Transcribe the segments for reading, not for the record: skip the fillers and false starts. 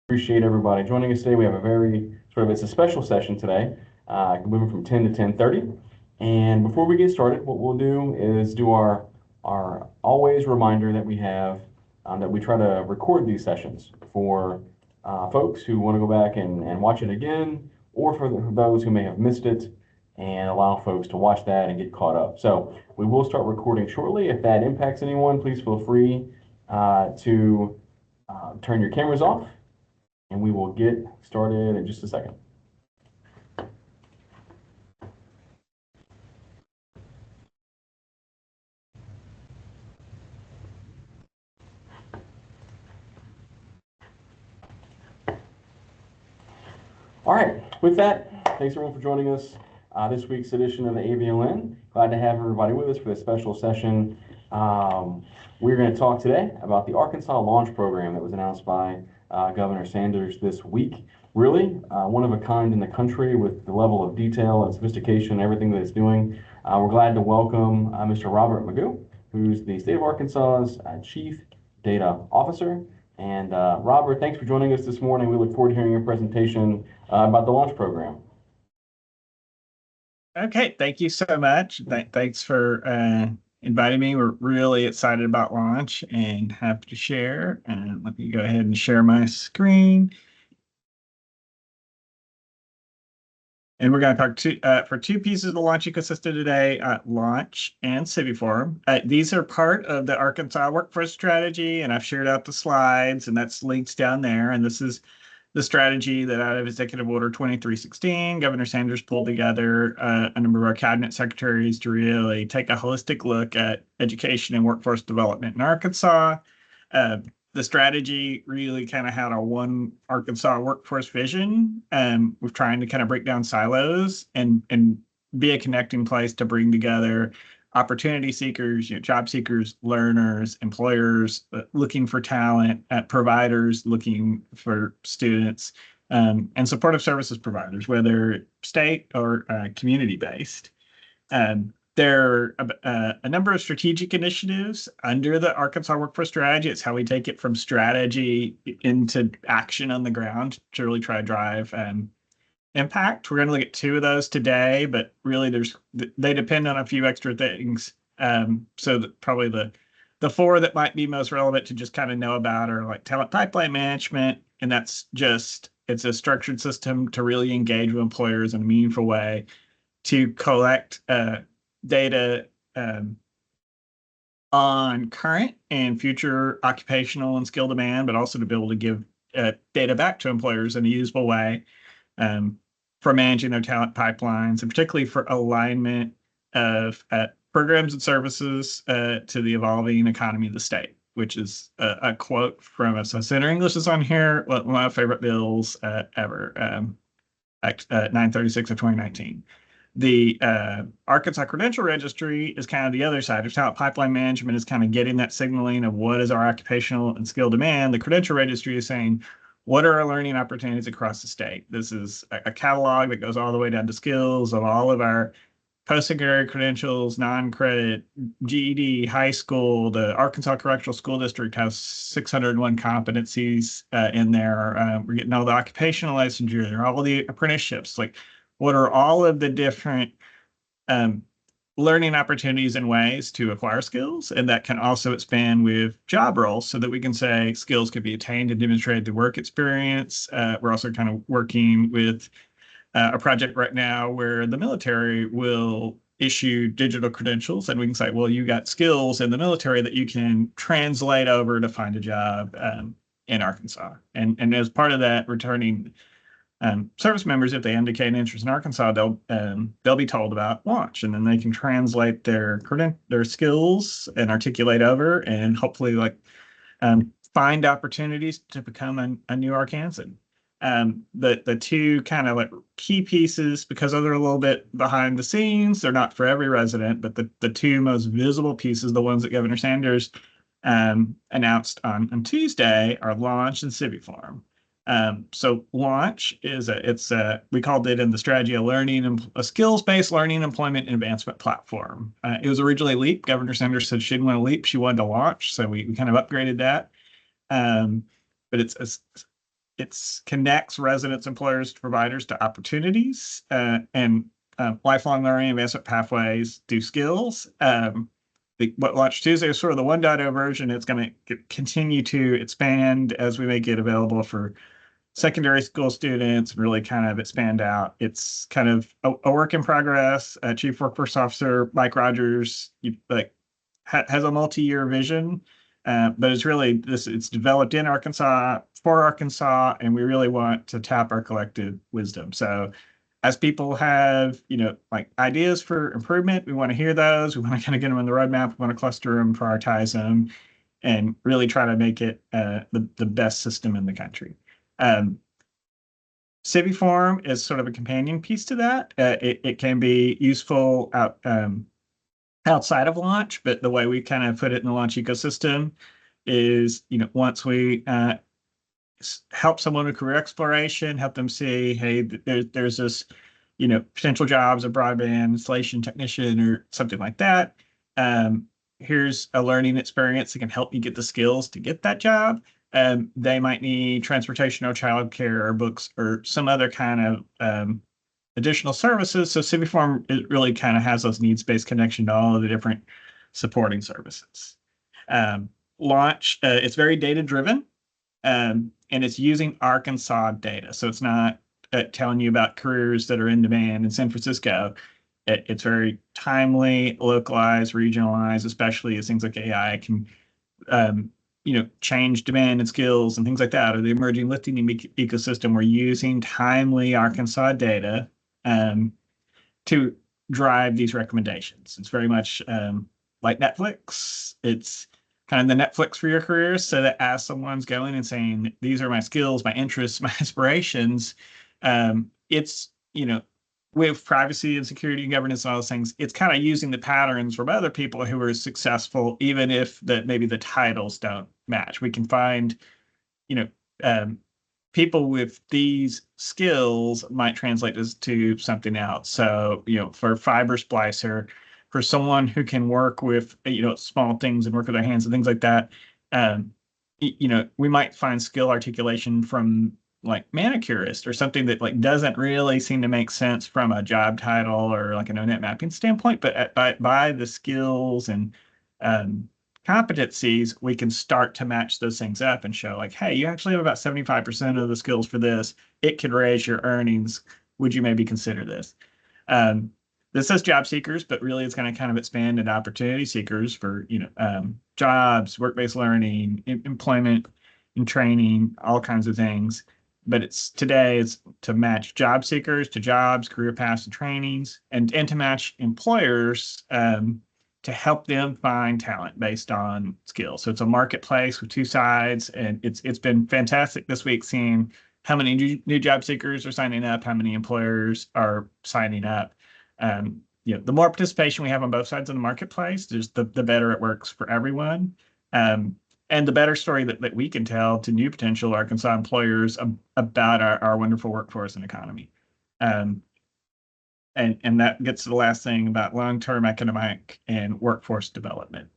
Appreciate everybody joining us today. We have a very it's a special session today, moving from 10 to 10:30. And before we get started, what we'll do is do our always reminder that we have that we try to record these sessions for folks who want to go back and watch it again, or for those who may have missed it, and allow folks to watch that and get caught up. So we will start recording shortly. If that impacts anyone, please feel free to turn your cameras off and we will get started in just a second. All right, with that, thanks everyone for joining us this week's edition of the AVLN. Glad to have everybody with us for this special session. We're going to talk today about the Arkansas Launch Program that was announced by Governor Sanders this week. Really, one of a kind in the country with the level of detail and sophistication and everything that it's doing. We're glad to welcome Mr. Robert Magoo, who's the State of Arkansas's Chief Data Officer. And Robert, thanks for joining us this morning. We look forward to hearing your presentation about the launch program. Okay, thank you so much. Thanks for inviting me. We're really excited about launch and happy to share. And let me go ahead and share my screen. And we're going to talk for two pieces of the launch ecosystem today, launch and Civiform. These are part of the Arkansas Workforce Strategy, and I've shared out the slides, and that's links down there. And this is the strategy that out of Executive Order 2316, Governor Sanders pulled together a number of our cabinet secretaries to really take a holistic look at education and workforce development in Arkansas. The strategy really kind of had a one Arkansas workforce vision. We're trying to kind of break down silos and be a connecting place to bring together opportunity seekers, job seekers, learners, employers looking for talent, providers looking for students, and supportive services providers, whether state or community-based. There are a number of strategic initiatives under the Arkansas Workforce Strategy. It's how we take it from strategy into action on the ground to really try to drive impact. We're going to look at two of those today, but really they depend on a few extra things. So that probably the four that might be most relevant to just kind of know about are like talent pipeline management, and that's just it's a structured system to really engage with employers in a meaningful way to collect data on current and future occupational and skill demand, but also to be able to give data back to employers in a usable way for managing their talent pipelines, and particularly for alignment of programs and services to the evolving economy of the state, which is a quote from a Center English is on here, one of my favorite bills ever, Act 936 of 2019. The Arkansas Credential Registry is kind of the other side of talent pipeline management, is kind of getting that signaling of what is our occupational and skill demand. The Credential Registry is saying, what are our learning opportunities across the state? This is a catalog that goes all the way down to skills of all of our post-secondary credentials, non-credit, GED, high school. The Arkansas Correctional School District has 601 competencies in there. We're getting all the occupational licensure, all the apprenticeships, like what are all of the different learning opportunities and ways to acquire skills, and that can also expand with job roles so that we can say skills can be attained and demonstrated through work experience. We're also kind of working with a project right now where the military will issue digital credentials, and we can say, well, you got skills in the military that you can translate over to find a job in Arkansas. And as part of that, returning service members, if they indicate an interest in Arkansas, they'll be told about launch, and then they can translate their skills and articulate over, and hopefully find opportunities to become a new Arkansan. The two kind of like key pieces, because they're a little bit behind the scenes, they're not for every resident, but the two most visible pieces, the ones that Governor Sanders announced on Tuesday, are launch and Civiform. So launch is we called it in the strategy a skills-based learning, employment, and advancement platform. It was originally LEAP. Governor Sanders said she didn't want to LEAP, she wanted to launch, so we kind of upgraded that. But it's It connects residents, employers, providers to opportunities and lifelong learning, advancement pathways, do skills. What Launch Tuesday is sort of the 1.0 version. It's going to continue to expand as we make it available for secondary school students, really kind of expand out. It's kind of a work in progress. Chief Workforce Officer Mike Rogers has a multi-year vision, but it's developed in Arkansas for Arkansas, and we really want to tap our collective wisdom. So as people have, like ideas for improvement, we want to hear those. We want to kind of get them on the roadmap. We want to cluster them, prioritize them, and really try to make it the best system in the country. Civiform is sort of a companion piece to that. It can be useful outside of launch, but the way we kind of put it in the launch ecosystem is, once we help someone with career exploration, help them see, hey, there's this, potential jobs, a broadband installation technician or something like that. Here's a learning experience that can help you get the skills to get that job. They might need transportation or childcare or books or some other kind of additional services. So Civiform, it really kind of has those needs-based connection to all of the different supporting services. Launch, it's very data-driven, and it's using Arkansas data. So it's not telling you about careers that are in demand in San Francisco. It's very timely, localized, regionalized, especially as things like AI can change demand and skills and things like that, or the emerging lifting ecosystem. We're using timely Arkansas data to drive these recommendations. It's very much like Netflix. It's kind of the Netflix for your career, so that as someone's going and saying, these are my skills, my interests, my aspirations, it's, with privacy and security and governance and all those things, it's kind of using the patterns from other people who are successful, even if maybe the titles don't match. We can find, people with these skills might translate this to something else. So, for fiber splicer, for someone who can work with, small things and work with their hands and things like that, we might find skill articulation from like manicurist or something that doesn't really seem to make sense from a job title or like an O-net mapping standpoint, but by the skills and competencies, we can start to match those things up and show like, hey, you actually have about 75% of the skills for this. It could raise your earnings. Would you maybe consider this? This says job seekers, but really it's going to kind of expand into opportunity seekers for, jobs, work-based learning, employment and training, all kinds of things. But today it's to match job seekers to jobs, career paths and trainings, and to match employers to help them find talent based on skills. So it's a marketplace with two sides, and it's been fantastic this week seeing how many new job seekers are signing up, how many employers are signing up. The more participation we have on both sides of the marketplace, the better it works for everyone. And the better story that we can tell to new potential Arkansas employers about our wonderful workforce and economy. And that gets to the last thing about long-term economic and workforce development.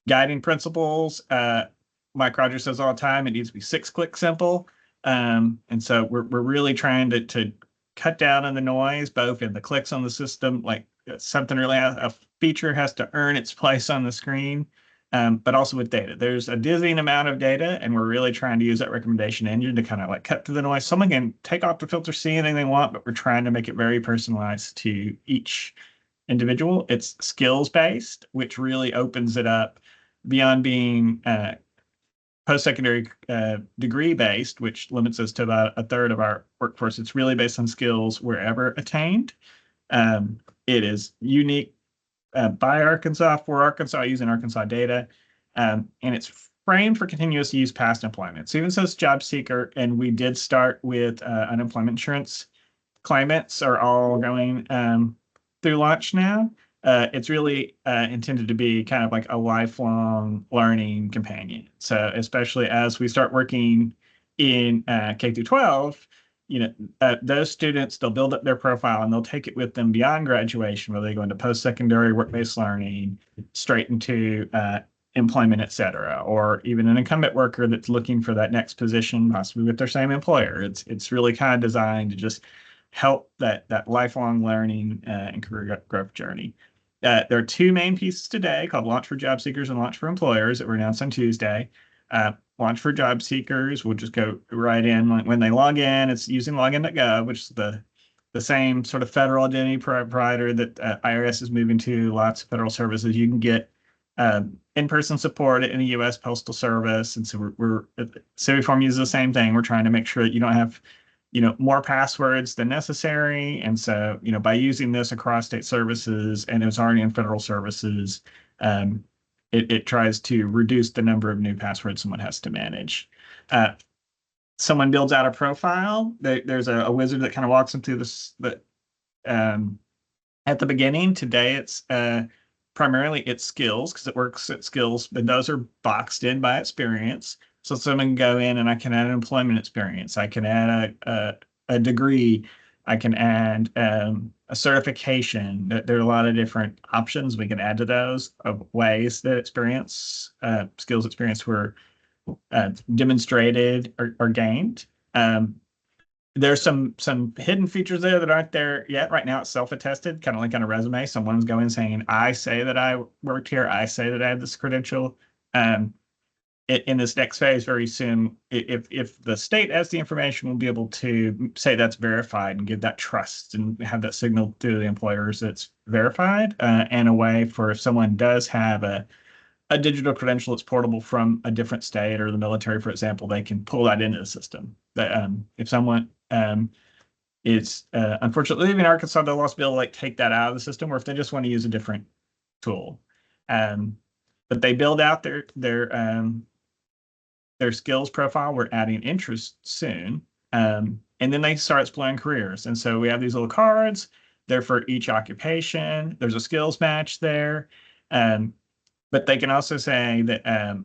Guiding principles, Mike Rogers says all the time, it needs to be 6-click simple. And so we're really trying to cut down on the noise, both in the clicks on the system, like something really, a feature has to earn its place on the screen, but also with data. There's a dizzying amount of data, and we're really trying to use that recommendation engine to kind of cut through the noise. Someone can take off the filter, see anything they want, but we're trying to make it very personalized to each individual. It's skills-based, which really opens it up beyond being post-secondary degree-based, which limits us to about a third of our workforce. It's really based on skills wherever attained. It is unique by Arkansas, for Arkansas, using Arkansas data, and it's framed for continuous use past employment. So even says job seeker, and we did start with unemployment insurance claimants are all going through launch now. It's really intended to be kind of like a lifelong learning companion. So especially as we start working in K through 12, those students, they'll build up their profile and they'll take it with them beyond graduation, where they go into post-secondary work-based learning, straight into employment, et cetera, or even an incumbent worker that's looking for that next position, possibly with their same employer. It's really kind of designed to just help that lifelong learning and career growth journey. There are two main pieces today called Launch for Job Seekers and Launch for Employers that were announced on Tuesday. Launch for Job Seekers will just go right in when they log in. It's using login.gov, which is the same sort of federal identity provider that IRS is moving to. Lots of federal services. You can get in-person support at any U.S. Postal Service, and so we're Civiform uses the same thing. We're trying to make sure that you don't have more passwords than necessary, and so by using this across state services, and it was already in federal services, it tries to reduce the number of new passwords someone has to manage. Someone builds out a profile. There's a wizard that kind of walks them through this. At the beginning today, it's primarily it's skills, because it works at skills, but those are boxed in by experience. So someone can go in and I can add an employment experience. I can add a degree. I can add a certification. There are a lot of different options we can add to those of ways that skills experience were demonstrated or gained. There's some hidden features there that aren't there yet. Right now, it's self-attested, kind of like on a resume. Someone's going saying, I say that I worked here. I say that I have this credential. In this next phase, very soon, if the state has the information, we'll be able to say that's verified and give that trust and have that signal to the employers that's verified, and a way for if someone does have a digital credential that's portable from a different state or the military, for example, they can pull that into the system. That if someone is unfortunately living in Arkansas, they'll also be able to take that out of the system, or if they just want to use a different tool. But they build out their skills profile. We're adding interest soon. And then they start exploring careers. And so we have these little cards. They're for each occupation. There's a skills match there. But they can also say that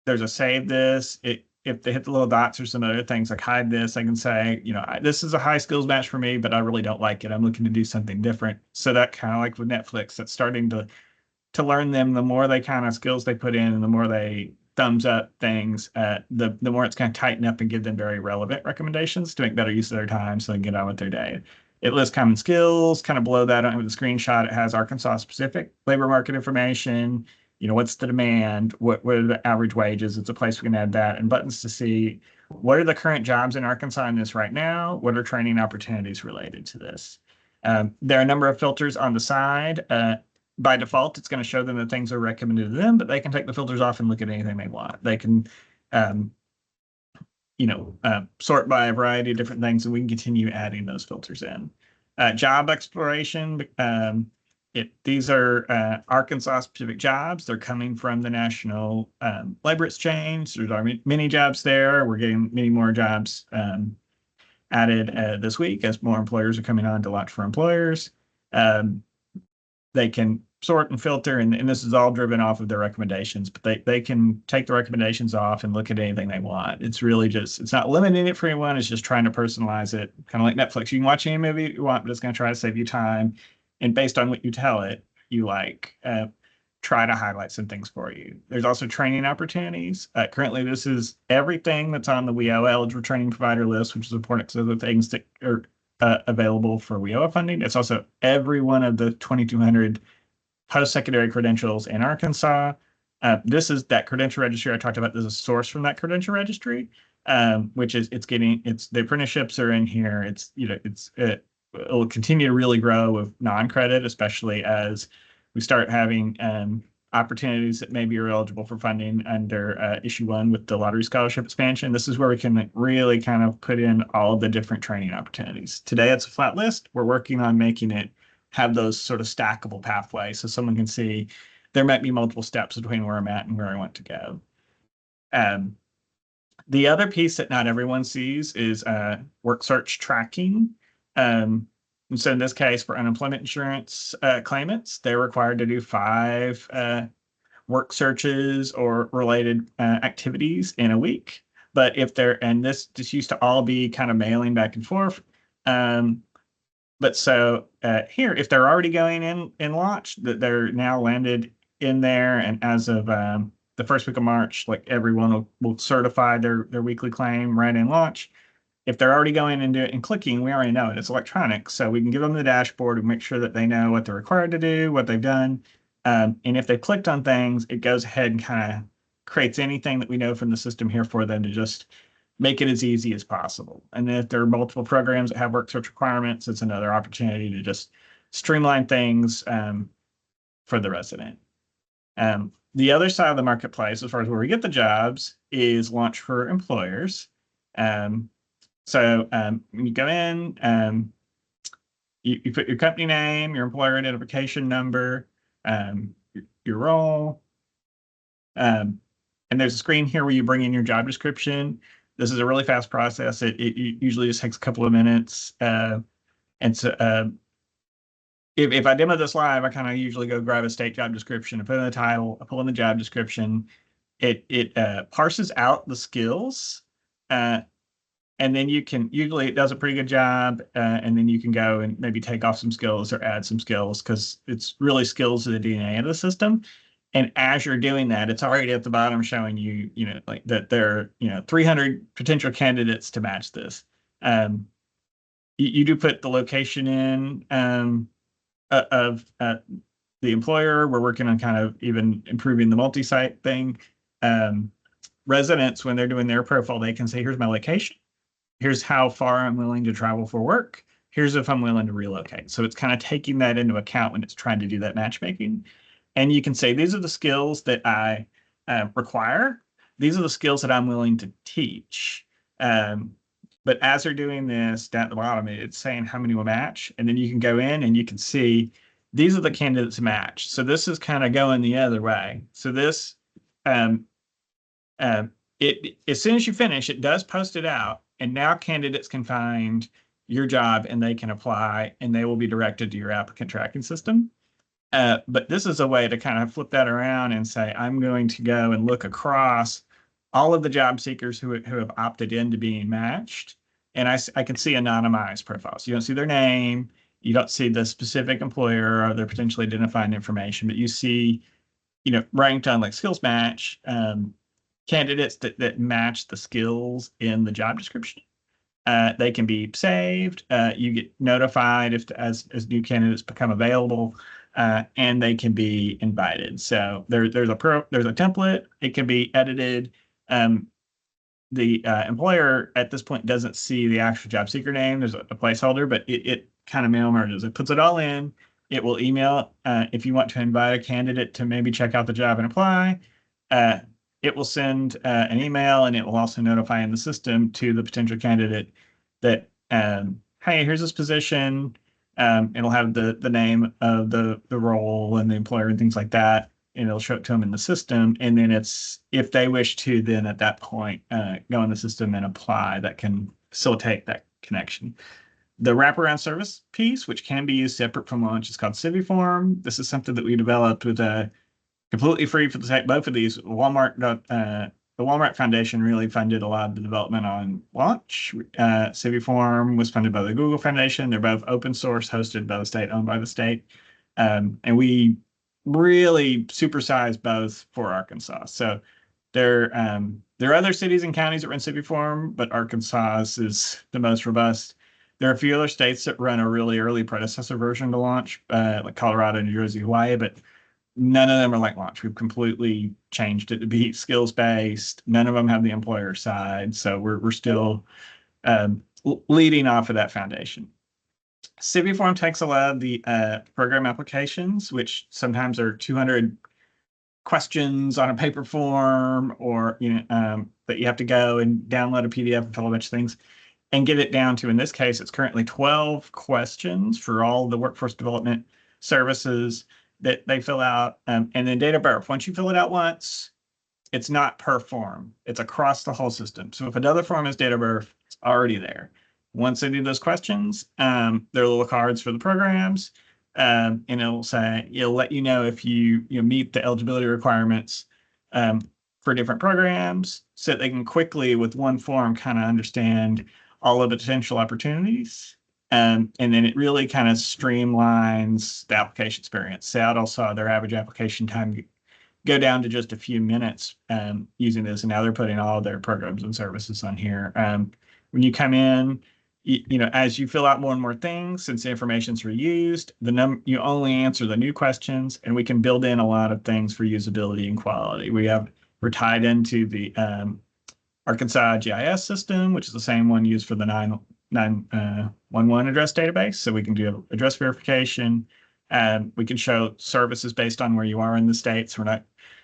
there's a save this. If they hit the little dots or some other things like hide this, I can say, this is a high skills match for me, but I really don't like it. I'm looking to do something different. So that kind of like with Netflix, that's starting to learn them. The more they kind of skills they put in and the more they thumbs up things, the more it's kind of tighten up and give them very relevant recommendations to make better use of their time so they can get on with their day. It lists common skills. Kind of below that with the screenshot, it has Arkansas specific labor market information. What's the demand? What are the average wages? It's a place we can add that, and buttons to see what are the current jobs in Arkansas in this right now. What are training opportunities related to this? There are a number of filters on the side. By default, it's going to show them the things that are recommended to them, but they can take the filters off and look at anything they want. They can, sort by a variety of different things, and we can continue adding those filters in. Job exploration. These are Arkansas-specific jobs. They're coming from the National Labor Exchange. There's many jobs there. We're getting many more jobs added this week as more employers are coming on to Launch for Employers. They can sort and filter, and this is all driven off of their recommendations, but they can take the recommendations off and look at anything they want. It's really it's not limiting it for anyone. It's just trying to personalize it, kind of like Netflix. You can watch any movie you want, but it's going to try to save you time. And based on what you tell it, you try to highlight some things for you. There's also training opportunities. Currently, this is everything that's on the WIO eligible training provider list, which is important to the things that are available for WIOA funding. It's also every one of the 2,200 post-secondary credentials in Arkansas. This is that credential registry I talked about. There's a source from that credential registry, which is the apprenticeships are in here. It'll continue to really grow with non-credit, especially as we start having opportunities that maybe are eligible for funding under issue 1 with the lottery scholarship expansion. This is where we can really kind of put in all of the different training opportunities. Today, it's a flat list. We're working on making it have those sort of stackable pathways so someone can see there might be multiple steps between where I'm at and where I want to go. The other piece that not everyone sees is work search tracking. And so in this case, for unemployment insurance claimants, they're required to do 5 work searches or related activities in a week. But this used to all be kind of mailing back and forth. But so here, if they're already going in Launch, that they're now landed in there. And as of the first week of March, like everyone will certify their weekly claim right in launch. If they're already going into it and clicking, we already know it. It's electronic. So we can give them the dashboard and make sure that they know what they're required to do, what they've done. And if they clicked on things, it goes ahead and kind of creates anything that we know from the system here for them to just make it as easy as possible. And if there are multiple programs that have work search requirements, it's another opportunity to just streamline things for the resident. The other side of the marketplace, as far as where we get the jobs, is launch for employers. So when you go in, you put your company name, your employer identification number, your role. And there's a screen here where you bring in your job description. This is a really fast process. It usually just takes a couple of minutes. And so if I demo this live, I kind of usually go grab a state job description, I put in the title, I pull in the job description. It parses out the skills. And then usually it does a pretty good job, and then you can go and maybe take off some skills or add some skills because it's really skills to the DNA of the system. And as you're doing that, it's already at the bottom showing you, like that there are, 300 potential candidates to match this. You do put the location in of the employer. We're working on kind of even improving the multi-site thing. Residents, when they're doing their profile, they can say, here's my location. Here's how far I'm willing to travel for work. Here's if I'm willing to relocate. So it's kind of taking that into account when it's trying to do that matchmaking. And you can say, these are the skills that I require. These are the skills that I'm willing to teach. But as they're doing this down at the bottom, it's saying how many will match. And then you can go in and you can see these are the candidates matched. So this is kind of going the other way. So this, as soon as you finish, it does post it out. And now candidates can find your job and they can apply and they will be directed to your applicant tracking system. But this is a way to kind of flip that around and say, I'm going to go and look across all of the job seekers who have opted into being matched. And I can see anonymized profiles. You don't see their name. You don't see the specific employer or their potentially identifying information, but you see, ranked on like skills match, candidates that match the skills in the job description. They can be saved. You get notified as new candidates become available, and they can be invited. So there's a template. It can be edited. The employer at this point doesn't see the actual job seeker name. There's a placeholder, but it kind of mail merges. It puts it all in. It will email if you want to invite a candidate to maybe check out the job and apply. It will send an email, and it will also notify in the system to the potential candidate that, hey, here's this position. It'll have the name of the role and the employer and things like that, and it'll show it to them in the system. And then it's, if they wish to, then at that point, go in the system and apply, that can facilitate that connection. The wraparound service piece, which can be used separate from launch, is called Civiform. This is something that we developed with completely free for the site. Both of these, the Walmart Foundation really funded a lot of the development on launch. Civiform was funded by the Google Foundation. They're both open source, hosted by the state, owned by the state. And we really supersized both for Arkansas. So there are other cities and counties that run Civiform, but Arkansas is the most robust. There are a few other states that run a really early predecessor version to launch, like Colorado, New Jersey, Hawaii, but none of them are like launch. We've completely changed it to be skills-based. None of them have the employer side. So we're still leading off of that foundation. Civiform takes a lot of the program applications, which sometimes are 200 questions on a paper form, or that you have to go and download a PDF and fill a bunch of things, and get it down to, in this case, it's currently 12 questions for all the workforce development services that they fill out. And then date of birth. Once you fill it out once, it's not per form. It's across the whole system. So if another form is date of birth, it's already there. Once they do those questions, there are little cards for the programs, and it'll let you know if you meet the eligibility requirements for different programs, so that they can quickly, with one form, kind of understand all of the potential opportunities. And then it really kind of streamlines the application experience. Seattle saw their average application time go down to just a few minutes using this, and now they're putting all their programs and services on here. When you come in, as you fill out more and more things, since the information's reused, you only answer the new questions, and we can build in a lot of things for usability and quality. We're tied into the Arkansas GIS system, which is the same one used for the 911 address database. So we can do address verification. We can show services based on where you are in the state. So we're not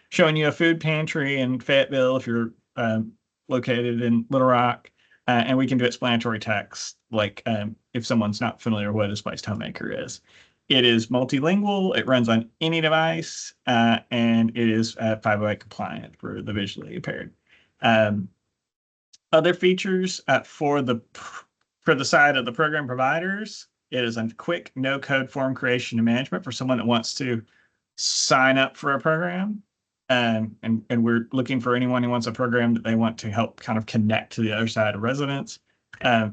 showing you a food pantry in Fayetteville if you're located in Little Rock. And we can do explanatory text, like if someone's not familiar with what a displaced homemaker is. It is multilingual. It runs on any device, and it is 508 compliant for the visually impaired. Other features for the side of the program providers, it is a quick no-code form creation and management for someone that wants to sign up for a program. And we're looking for anyone who wants a program that they want to help kind of connect to the other side of residents.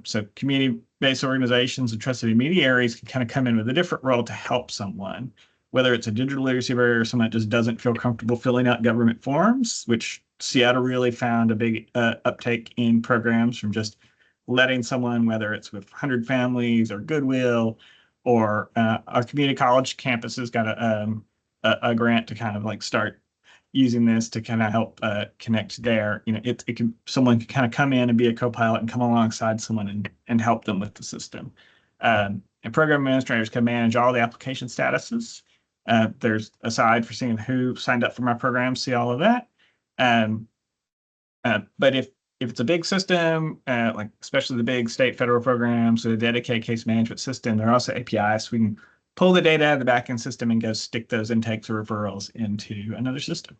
So community-based organizations and trusted intermediaries can kind of come in with a different role to help someone, whether it's a digital literacy barrier or someone that just doesn't feel comfortable filling out government forms, which Seattle really found a big uptake in programs from just letting someone, whether it's with 100 families or Goodwill or our community college campuses got a grant to kind of like start using this to kind of help connect there. Someone can kind of come in and be a co-pilot and come alongside someone and help them with the system. And program administrators can manage all the application statuses. There's a side for seeing who signed up for my program, see all of that. But if it's a big system, like especially the big state federal programs with a dedicated case management system, there are also APIs. So we can pull the data out of the backend system and go stick those intakes or referrals into another system.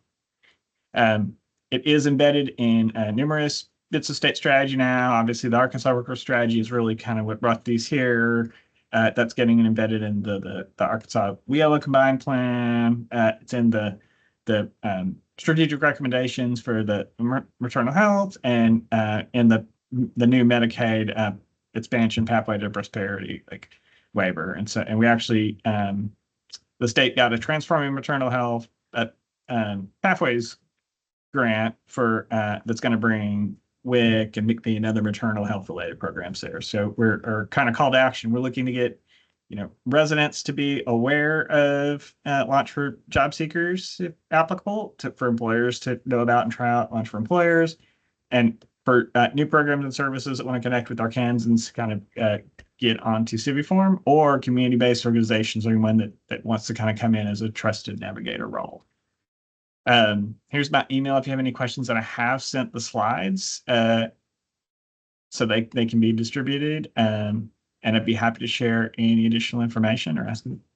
It is embedded in numerous bits of state strategy now. Obviously, the Arkansas Workforce Strategy is really kind of what brought these here. That's getting embedded in the Arkansas WIOA Combined Plan. It's in the strategic recommendations for the maternal health and in the new Medicaid expansion pathway to prosperity waiver. And we actually the state got a transforming maternal health pathways grant for that's going to bring WIC and MCP and other maternal health related programs there. So we're kind of call to action. We're looking to get residents to be aware of Launch for Job Seekers, if applicable, for employers to know about and try out Launch for Employers, and for new programs and services that want to connect with Arkansans, kind of get onto Civiform, or community-based organizations, or anyone that wants to kind of come in as a trusted navigator role. Here's my email if you have any questions, and I have sent the slides so they can be distributed. And I'd be happy to share any additional information or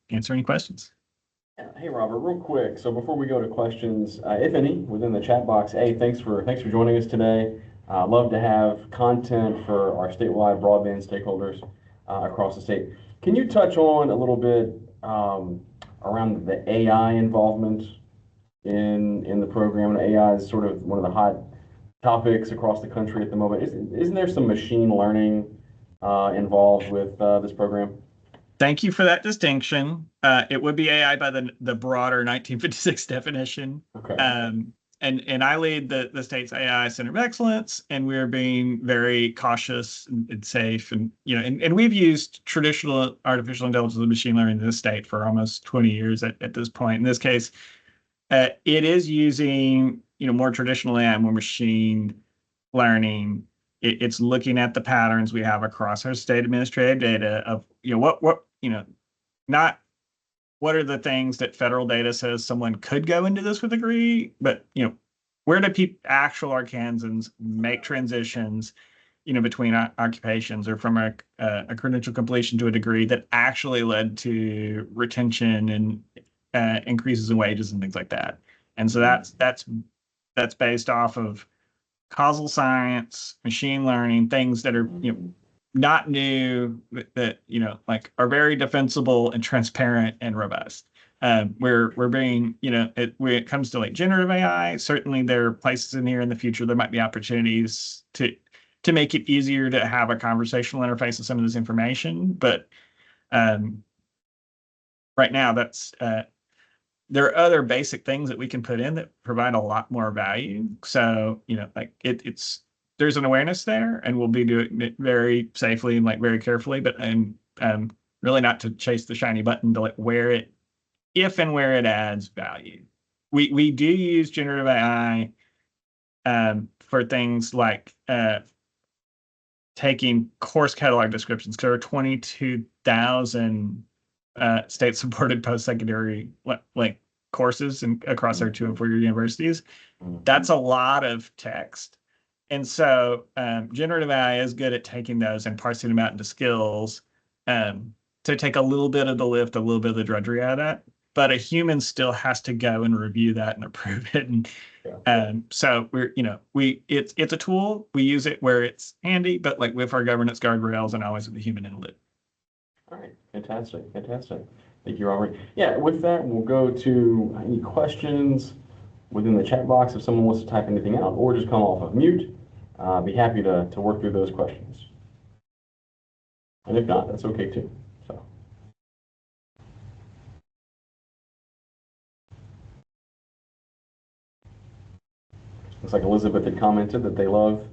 answer any questions. Hey, Robert, real quick. So before we go to questions, if any, within the chat box, thanks for joining us today. Love to have content for our statewide broadband stakeholders across the state. Can you touch on a little bit around the AI involvement in the program? And AI is sort of one of the hot topics across the country at the moment. Isn't there some machine learning involved with this program? Thank you for that distinction. It would be AI by the broader 1956 definition. Okay. And I lead the state's AI Center of Excellence, and we're being very cautious and safe. And we've used traditional artificial intelligence and machine learning in the state for almost 20 years at this point. In this case, it is using more traditional AI, more machine learning. It's looking at the patterns we have across our state administrative data of not what are the things that federal data says someone could go into this with a degree, but where do actual Arkansans make transitions between occupations or from a credential completion to a degree that actually led to retention and increases in wages and things like that. And so that's based off of causal science, machine learning, things that are not new, that are very defensible and transparent and robust. We're being when it comes to generative AI, certainly there are places in here in the future there might be opportunities to to make it easier to have a conversational interface with some of this information. But right now, there are other basic things that we can put in that provide a lot more value. So, like there's an awareness there, and we'll be doing it very safely and like very carefully, but really not to chase the shiny button, to like if and where it adds value. We do use generative AI for things like taking course catalog descriptions. There are 22,000 state-supported post-secondary like courses across our 2 and 4-year universities. That's a lot of text. And so generative AI is good at taking those and parsing them out into skills to take a little bit of the lift, a little bit of the drudgery out of that. But a human still has to go and review that and approve it. And so it's a tool. We use it where it's handy, but like with our governance guardrails and always with the human in the loop. All right, fantastic. Thank you, Robert. Yeah, with that, we'll go to any questions within the chat box if someone wants to type anything out, or just come off of mute. Be happy to work through those questions. And if not, that's okay too. So. Looks like Elizabeth had commented that they love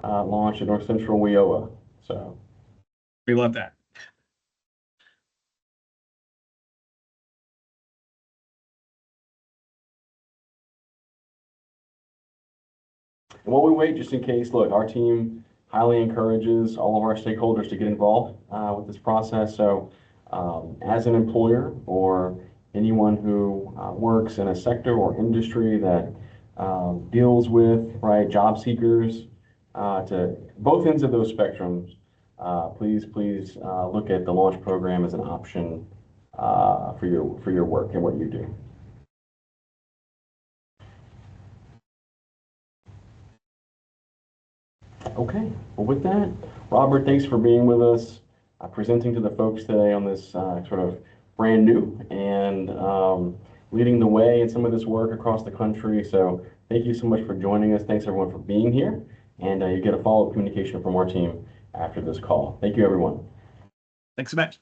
launch at North Central WIOA. So. We love that. And while we wait, just in case, look, our team highly encourages all of our stakeholders to get involved with this process. So as an employer or anyone who works in a sector or industry that deals with job seekers to both ends of those spectrums, please look at the launch program as an option for your work and what you do. Okay, well with that, Robert, thanks for being with us, presenting to the folks today on this sort of brand new and leading the way in some of this work across the country. So thank you so much for joining us. Thanks everyone for being here. And you get a follow-up communication from our team after this call. Thank you, everyone. Thanks so much.